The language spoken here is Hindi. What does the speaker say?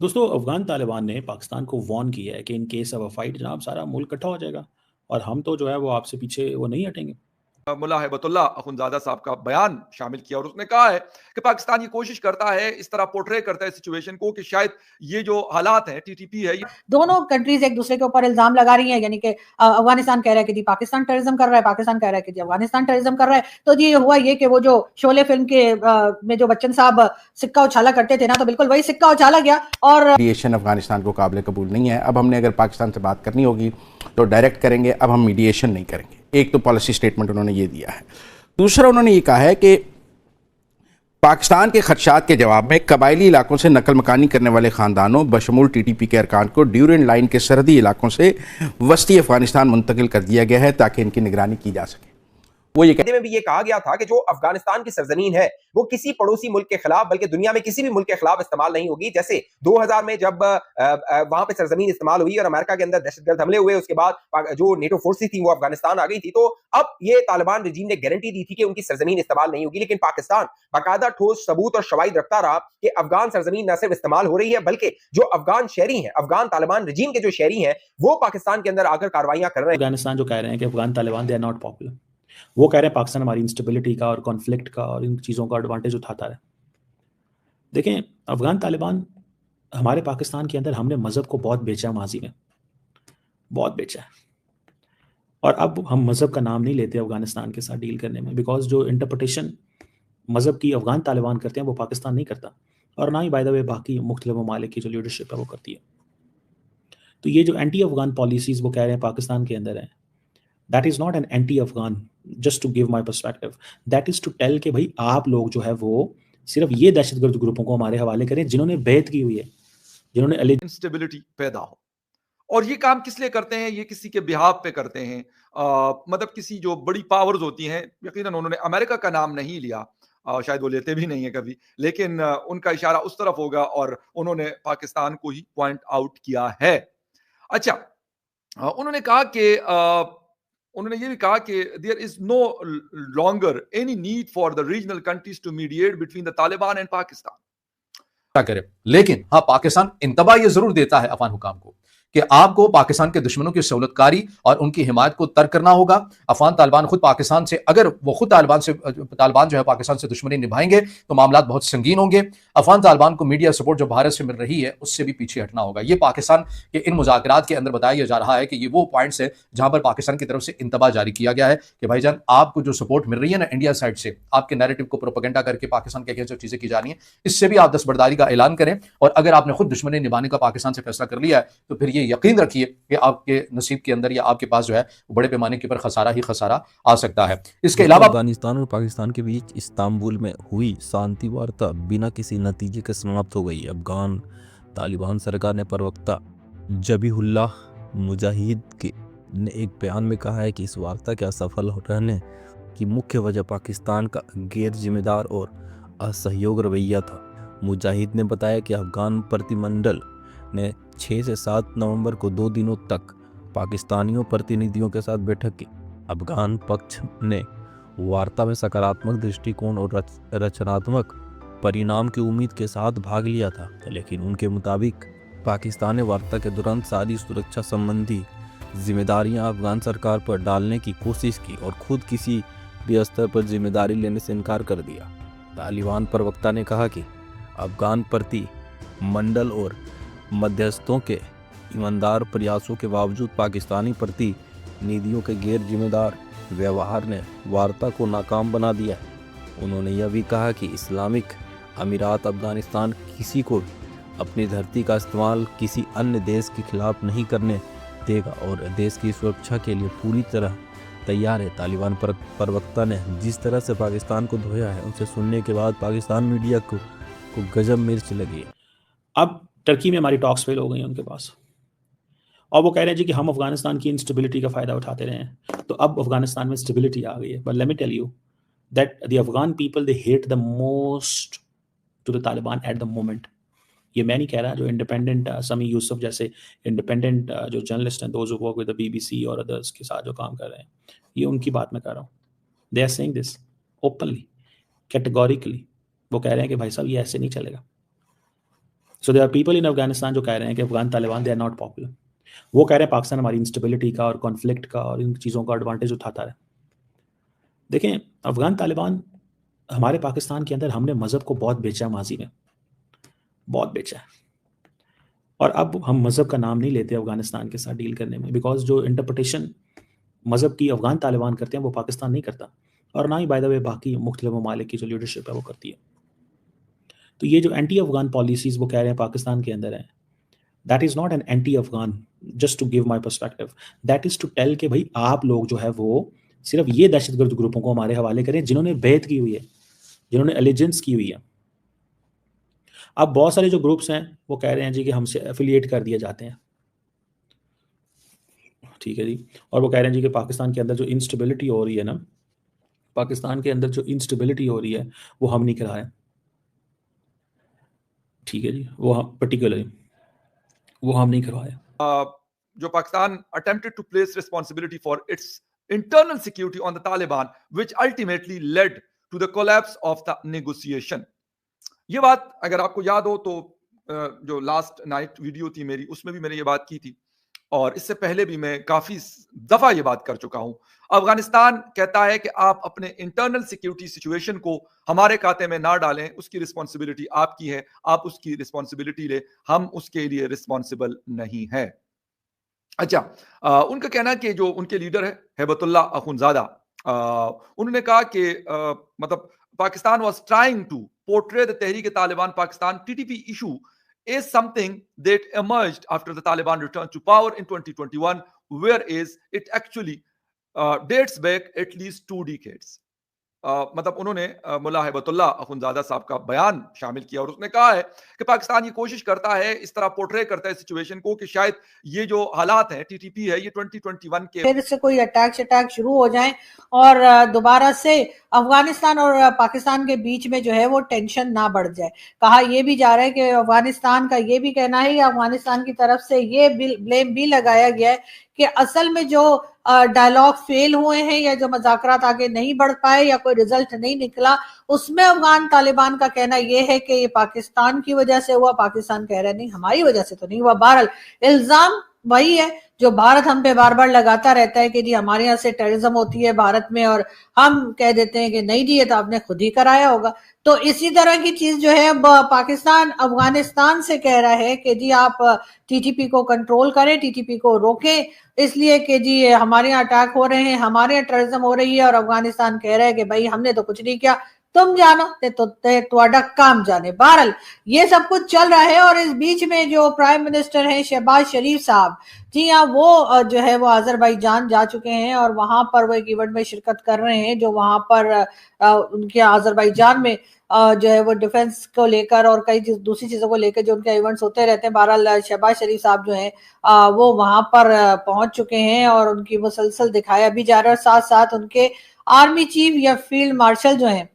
दोस्तों, अफ़गान तालिबान ने पाकिस्तान को वार्न किया है कि in case of a fight जनाब सारा मुल्क इकट्ठा हो जाएगा और हम तो जो है वो आपसे पीछे वो नहीं हटेंगे। मुल्ला हिबतुल्ला अखुंज़ादा साहब का बयान शामिल किया और उसने कहा है कि पाकिस्तान ये कोशिश करता है, इस तरह पोर्ट्रे करता है सिचुएशन को कि शायद ये जो हालात हैं, टीटीपी है ये दोनों कंट्रीज एक दूसरे के ऊपर इल्जाम लगा रही हैं, यानी कि अफगानिस्तान कह रहा है कि जी पाकिस्तान टेररिज्म कर रहा है, पाकिस्तान कह रहा है कि जी अफगानिस्तान टेररिज्म कर रहा है। तो जी हुआ ये कि वो जो शोले फिल्म के में जो बच्चन साहब सिक्का उछाला करते थे ना, तो बिल्कुल वही सिक्का उछाला गया। और मीडिएशन अफगानिस्तान को काबिल कबूल नहीं है। अब हमने अगर पाकिस्तान से बात करनी होगी तो डायरेक्ट करेंगे, अब हम मीडिएशन नहीं करेंगे। एक तो पॉलिसी स्टेटमेंट उन्होंने ये दिया है। दूसरा उन्होंने ये कहा है कि पाकिस्तान के खदशात के जवाब में कबायली इलाकों से नकल मकानी करने वाले ख़ानदानों बशमूल टीटीपी के अरकान को ड्यूरेंट लाइन के सरहदी इलाकों से वस्ती अफगानिस्तान मुंतकिल कर दिया गया है ताकि इनकी निगरानी की जा सके। वो ये में भी ये कहा गया था कि जो अफगानिस्तान की सरजमीन है वो किसी पड़ोसी मुल्क के खिलाफ बल्कि दुनिया में किसी भी मुल्क के खिलाफ इस्तेमाल नहीं होगी। जैसे 2000 में जब वहां पे सरजमीन इस्तेमाल हुई और अमेरिका के अंदर दहशतगर्द हमले हुए, उसके बाद जो नेटो फोर्सेस थी वो अफगानिस्तान आ गई थी, तो अब ये तालिबान रजीम ने गारंटी दी थी कि उनकी सरजमीन इस्तेमाल नहीं होगी। लेकिन पाकिस्तान बाकायदा ठोस सबूत और शवाहिद रखता रहा कि अफगान सरजमीन न सिर्फ इस्तेमाल हो रही है बल्कि जो अफगान शहरी हैं, अफगान तालिबान रजीम के जो शहरी हैं, वो पाकिस्तान के अंदर आकर कार्रवाइयां कर रहे हैं। अफगानिस्तान जो कह रहे हैं कि Afghan Taliban they are not popular, वो कह रहे हैं पाकिस्तान हमारी इंस्टेबिलिटी का और कॉन्फ्लिक्ट का और इन चीज़ों का एडवांटेज उठाता है। देखें, अफगान तालिबान हमारे पाकिस्तान के अंदर हमने मज़हब को बहुत बेचा माजी में, बहुत बेचा है। और अब हम मज़हब का नाम नहीं लेते अफगानिस्तान के साथ डील करने में, बिकॉज जो इंटरप्रटेशन मज़हब की अफगान तालिबान करते हैं वो पाकिस्तान नहीं करता, और ना ही बाय द वे बाकी मुख्तलिफ ममालिक की जो लीडरशिप है वो करती है। तो ये जो एंटी अफगान पॉलिसीज़ वो कह रहे हैं पाकिस्तान के अंदर है, that is not an anti Afghan, just to give my perspective, that is to tell कि भाई आप लोग जो है वो सिर्फ ये दहशतगर्द ग्रुपों को हमारे हवाले करें जिन्होंने बैत की हुई है, जिन्होंने इंस्टेबिलिटी पैदा हो। और ये काम किस लिए करते हैं? ये किसी के बिहाफ पे करते हैं। मतलब किसी जो बड़ी पावर्स होती हैं, यकीनन उन्होंने अमेरिका का नाम नहीं लिया, शायद वो लेते भी नहीं है कभी, लेकिन उनका इशारा उस तरफ होगा और उन्होंने पाकिस्तान को ही पॉइंट आउट किया है। अच्छा, उन्होंने कहा कि उन्होंने ये भी कहा कि there is no longer any need for the regional countries to mediate between the Taliban and Pakistan. करे। लेकिन हाँ, पाकिस्तान इंतबा ये जरूर देता है अफगान हुकाम को कि आपको पाकिस्तान के दुश्मनों की सहूलतकारी और उनकी हिमायत को तर्क करना होगा। अफगान तालिबान खुद पाकिस्तान से, अगर वो खुद तालिबान जो है पाकिस्तान से दुश्मनी निभाएंगे तो मामला बहुत संगीन होंगे। अफगान तालिबान को मीडिया सपोर्ट जो भारत से मिल रही है उससे भी पीछे हटना होगा। ये पाकिस्तान के इन मुज़ाकरात के अंदर बताया जा रहा है कि ये वो पॉइंट्स है जहां पर पाकिस्तान की तरफ से इंतबा जारी किया गया है कि भाईजान आपको जो सपोर्ट मिल रही है ना इंडिया साइड से, आपके नैरेटिव को प्रोपेगेंडा करके पाकिस्तान के अगेंस्ट जो चीजें की जा रही हैं, इससे भी आप दस्तबरदारी का ऐलान करें। और अगर आपने खुद दुश्मनी निभाने का पाकिस्तान से फैसला कर लिया है तो फिर ये यकीन रखिए कि आपके नसीब के अंदर या आपके पास जो है बड़े पैमाने के ऊपर खसारा ही खसारा आ सकता है। इसके अलावा अफगानिस्तान और पाकिस्तान के बीच इस्तांबुल में हुई शांति वार्ता बिना किसी नतीजे के समाप्त हो गई। अफगान तालिबान सरकार ने प्रवक्ता जबीहुल्लाह मुजाहिद ने एक बयान में कहा है कि इस वार्ता के असफल रहने की मुख्य वजह पाकिस्तान का गैर जिम्मेदार और असहयोग रवैया था। मुजाहिद ने बताया कि अफगान प्रतिनिधिमंडल ने 6 से 7 नवंबर को 2 दिनों तक पाकिस्तानियों प्रतिनिधियों के साथ बैठक की। अफगान पक्ष ने वार्ता में सकारात्मक दृष्टिकोण और रचनात्मक परिणाम की उम्मीद के साथ भाग लिया था, लेकिन उनके मुताबिक पाकिस्तान ने वार्ता के दौरान सारी सुरक्षा संबंधी जिम्मेदारियां अफगान सरकार पर डालने की कोशिश की और खुद किसी भी स्तर पर जिम्मेदारी लेने से इनकार कर दिया। तालिबान प्रवक्ता ने कहा कि अफगान प्रतिनिधिमंडल और मध्यस्थों के ईमानदार प्रयासों के बावजूद पाकिस्तानी प्रतिनिधियों के गैर जिम्मेदार व्यवहार ने वार्ता को नाकाम बना दिया है। उन्होंने यह भी कहा कि इस्लामिक अमीरात अफगानिस्तान किसी को अपनी धरती का इस्तेमाल किसी अन्य देश के खिलाफ नहीं करने देगा और देश की सुरक्षा के लिए पूरी तरह तैयार है। तालिबान प्रवक्ता ने जिस तरह से पाकिस्तान को धोया है उसे सुनने के बाद पाकिस्तान मीडिया को गजब मिर्च लगी है। अब टर्की में हमारी टॉक्स फेल हो गई हैं उनके पास, और वो कह रहे हैं जी कि हम अफगानिस्तान की इंस्टेबिलिटी का फ़ायदा उठाते रहे हैं, तो अब अफगानिस्तान में स्टेबिलिटी आ गई है। But let me tell you that the Afghan people they hate the most to the Taliban at the moment. ये मैं नहीं कह रहा, जो इंडिपेंडेंट समी यूसुफ जैसे इंडिपेंडेंट जो जर्नलिस्ट हैं, those who work with the BBC और अदर्स के साथ जो काम कर रहे हैं, ये उनकी बात मैं कर रहा हूँ। They are saying this openly, categorically. वो कह रहे हैं कि भाई साहब ये ऐसे नहीं चलेगा। So there are people in Afghanistan जो कह रहे हैं कि Afghan Taliban they are not popular. वो कह रहे हैं पाकिस्तान हमारी इंस्टेबिलिटी का और कॉन्फ्लिक्ट का और इन चीज़ों का एडवांटेज उठाता है। देखें, अफगान तालिबान हमारे पाकिस्तान के अंदर हमने मज़हब को बहुत बेचा माजी में, बहुत बेचा है। और अब हम मज़हब का नाम नहीं लेते अफगानिस्तान के साथ डील करने में, बिकॉज जो इंटरप्रटेशन मज़हब की अफगान तालिबान करते हैं वो पाकिस्तान नहीं करता, और ना ही बाय द वे बाकी मुख्तलिफ ममालिक की जो लीडरशिप है वो करती है। तो ये जो एंटी अफगान पॉलिसीज़ वो कह रहे हैं पाकिस्तान के अंदर है, that is not an anti Afghan, just to give my perspective, that is to tell कि भाई आप लोग जो है वो सिर्फ ये दहशतगर्द ग्रुपों को हमारे हवाले करें जिन्होंने बैत की हुई है, जिन्होंने एलिजेंस की हुई है। अब बहुत सारे जो ग्रुप्स हैं वो कह रहे हैं जी कि हमसे एफिलिएट कर दिए जाते हैं, ठीक है जी, और वो कह रहे हैं जी कि पाकिस्तान के अंदर जो इंस्टेबिलिटी हो रही है ना, पाकिस्तान के अंदर जो इंस्टेबिलिटी हो रही है वो हम नहीं करा रहे, ठीक है जी, वो हम पर्टिकुलरली वो हम नहीं करवाए। जो Pakistan attempted to place responsibility for its internal security on the Taliban, which ultimately led to the collapse of the negotiation. ये बात अगर आपको याद हो तो जो लास्ट नाइट वीडियो थी मेरी, उसमें भी मैंने ये बात की थी, और इससे पहले भी मैं काफी दफा ये बात कर चुका हूं। अफगानिस्तान कहता है कि आप अपने इंटरनल सिक्योरिटी सिचुएशन को हमारे खाते में ना डालें, उसकी रिस्पॉन्सिबिलिटी आपकी है, आप उसकी रिस्पॉन्सिबिलिटी ले, हम उसके लिए रिस्पॉन्सिबल नहीं है। अच्छा, उनका कहना कि जो उनके लीडर है हेबतुल्ला अखुनजादा, उन्होंने कहा कि मतलब Pakistan was trying to portray the Tehrik Taliban Pakistan TTP issue is something that emerged after the Taliban returned to power in 2021, whereas it actually dates back at least 2 decades. मतलब उन्होंने मुल्ला हिबतुल्लाह अखुनजादा साहब का बयान शामिल किया और उसने कहा है कि पाकिस्तान ये कोशिश करता है, इस तरह पोर्ट्रे करता है सिचुएशन को कि शायद ये जो हालात हैं, टीटीपी है, ये 2021 के फिर से कोई अटैक शुरू हो जाए और दोबारा से अफगानिस्तान और पाकिस्तान के बीच में जो है वो टेंशन ना बढ़ जाए। कहा यह भी जा रहा है कि अफगानिस्तान का ये भी कहना है, अफगानिस्तान की तरफ से ये ब्लेम भी लगाया गया है कि असल में जो डायलॉग फेल हुए हैं या जो मुज़ाकरात आगे नहीं बढ़ पाए या कोई रिजल्ट नहीं निकला, उसमें अफगान तालिबान का कहना यह है कि ये पाकिस्तान की वजह से हुआ। पाकिस्तान कह रहे नहीं, हमारी वजह से तो नहीं हुआ। बहरहाल इल्जाम वही है जो भारत हम पे बार बार लगाता रहता है कि जी हमारे यहाँ से टेररिज्म होती है भारत में, और हम कह देते हैं कि नहीं जी ये तो आपने खुद ही कराया होगा। तो इसी तरह की चीज जो है पाकिस्तान अफगानिस्तान से कह रहा है कि जी आप टीटीपी को कंट्रोल करें, टीटीपी को रोकें, इसलिए कि जी हमारे यहाँ अटैक हो रहे हैं, हमारे यहाँ टेररिज्म हो रही है, और अफगानिस्तान कह रहा है कि भाई हमने तो कुछ नहीं किया, तुम जानो ते तुम्हारा काम जाने। बहरहाल ये सब कुछ चल रहा है और इस बीच में जो प्राइम मिनिस्टर हैं शहबाज शरीफ साहब, जी हाँ, वो जो है वो आज़रबाईजान जा चुके हैं और वहां पर वो एक इवेंट में शिरकत कर रहे हैं जो वहां पर उनके आज़रबाईजान में जो है वो डिफेंस को लेकर और कई दूसरी चीजों को लेकर जो उनके इवेंट्स होते रहते हैं। बहरहाल शहबाज शरीफ साहब जो हैं वो वहां पर पहुंच चुके हैं और उनकी मुसलसल दिखाया भी जा रहा है। साथ साथ उनके आर्मी चीफ या फील्ड मार्शल जो हैं